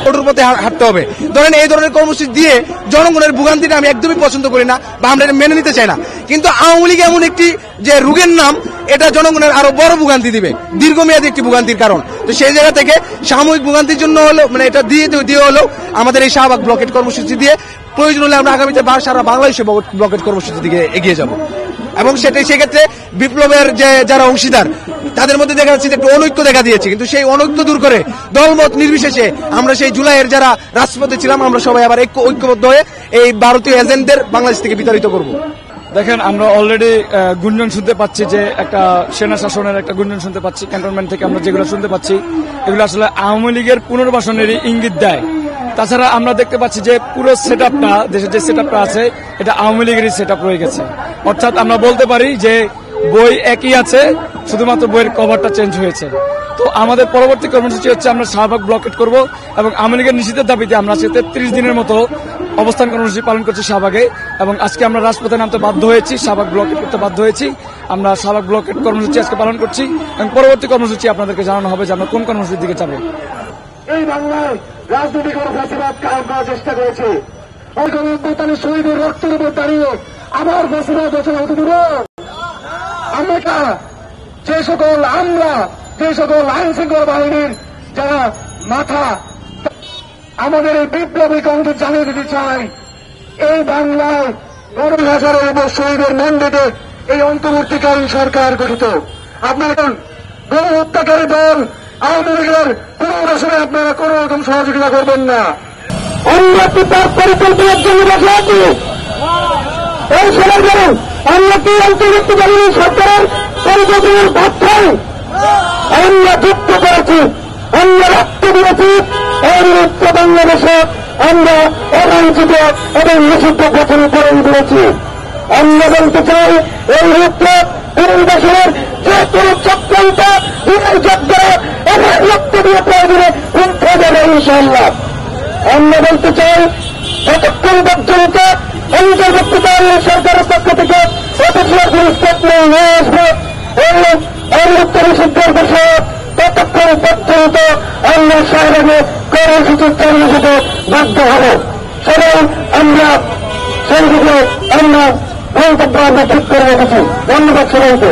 ওটার পথে হাঁটতে হবে। ধরেন এই ধরনের কর্মসূচি দিয়ে জনগণের ভোগান্তিটা আমি একদমই পছন্দ করি না বা আমরা এটা মেনে নিতে চাই না। কিন্তু আওয়ামী লীগ এমন একটি যে রোগের নাম, এটা জনগণের আরো বড় ভোগান্তি দিবে, দীর্ঘমেয়াদী একটি ভোগান্তির কারণ। তো সেই জায়গা থেকে সাময়িক ভোগান্তির জন্য হলো মানে এটা দিয়ে হলো আমাদের এই শাহবাগ ব্লকেট কর্মসূচি দিয়ে প্রয়োজন হলে আমরা আগামীতে সারা বাংলাদেশে ব্লকেট কর্মসূচির দিকে এগিয়ে যাব। এবং সেক্ষেত্রে বিপ্লবের যে যারা অংশীদার তাদের মধ্যে দেখা যাচ্ছে যে একটু অনৈক্য দেখা দিয়েছে, কিন্তু সেই অনৈক্য দূর করে দলমত নির্বিশেষে আমরা সেই জুলাইয়ের যারা রাজপথে ছিলাম আমরা সবাই আবার ঐক্যবদ্ধ হয়ে এই ভারতীয় এজেন্টদের বাংলাদেশ থেকে বিতাড়িত করব। দেখেন, আমরা অলরেডি গুঞ্জন শুনতে পাচ্ছি যে একটা সেনা শাসনের একটা গুঞ্জন শুনতে পাচ্ছি। ক্যান্টনমেন্ট থেকে আমরা যেগুলো শুনতে পাচ্ছি এগুলো আসলে আওয়ামী লীগের পুনর্বাসনেরই ইঙ্গিত দেয়। তাছাড়া আমরা দেখতে পাচ্ছি যে পুরো সেটআপটা, দেশের যে সেটআপটা আছে এটা আওয়ামী লীগেরই সেটআপ রয়ে গেছে। অর্থাৎ আমরা বলতে পারি যে বই একই আছে, শুধুমাত্র বইয়ের কভারটা চেঞ্জ হয়েছে। তো আমাদের পরবর্তী কর্মসূচি হচ্ছে আমরা শাহবাগ ব্লকেট করব এবং আওয়ামী লীগের নিষিদ্ধের দাবিতে আমরা আজকে 33 দিনের মতো অবস্থান কর্মসূচি পালন করছি শাহবাগে। এবং আজকে আমরা রাজপথে নামতে বাধ্য হয়েছি, শাহবাগ ব্লকেট করতে বাধ্য হয়েছি। আমরা শাহবাগ ব্লকেট কর্মসূচি আজকে পালন করছি এবং পরবর্তী কর্মসূচি আপনাদেরকে জানানো হবে যে আমরা কোন কর্মসূচির দিকে যাব। এই বাংলায় রাজনৈতিক ফ্যাসিবাদ কায়েম করার চেষ্টা করেছে। শহীদের রক্তের উপর দাঁড়িয়ে আবার ফ্যাসিবাদ রচনা হতে দেব আমরা? যে সকল আইন শৃঙ্খলা বাহিনীর যারা মাথা, আমাদের এই বিপ্লবী কংগ্রেস জানিয়ে দিতে চাই, এই বাংলায় 12,000-এর উপর শহীদের ম্যান্ডেটে এই অন্তর্বর্তীকালীন সরকার গঠিত। আপনারা গণহত্যাকারী দল আওয়ামী লীগের কোন বছরে আপনারা কোন রকম সহযোগিতা করবেন না। আমরা কি তার পরিকল্পনার জন্য বসে আছি? এই সময় ধরুন আমরা কি অন্তর্বর্তীকালীন সরকারের পরিকল্পনার বাধ্যায় আমরা যুক্ত করেছি, আমরা রক্ত দিয়েছি। এর উচ্চ বাংলাদেশে আমরা অবাঞ্ছিত এবং নিষিদ্ধ গঠন করে দিয়েছি। আমরা বলতে চাই এই রূপে পরিবেশের যে কোনো চক্রান্ত এবং রক্ত দিয়ে প্রয়োজনে উঠে যাবে ইনশাআল্লাহ। আমরা বলতে চাই যতক্ষণ পর্যন্ত অন্তর্বর্তীকালীন সরকারের পক্ষ থেকে অফিসিয়াল কোন স্টেটমেন্ট নিয়ে আসবে এই উত্তর নিষিদ্ধের বিষয়ে ততক্ষণ পর্যন্ত আমরা শাহবাগে কর্মসূচি চালিয়ে যেতে বাধ্য হব। সবাই আমরা সেই দিকে আমরা মন্তব্য ঠিক করে রেখেছি। ধন্যবাদ সবাইকে।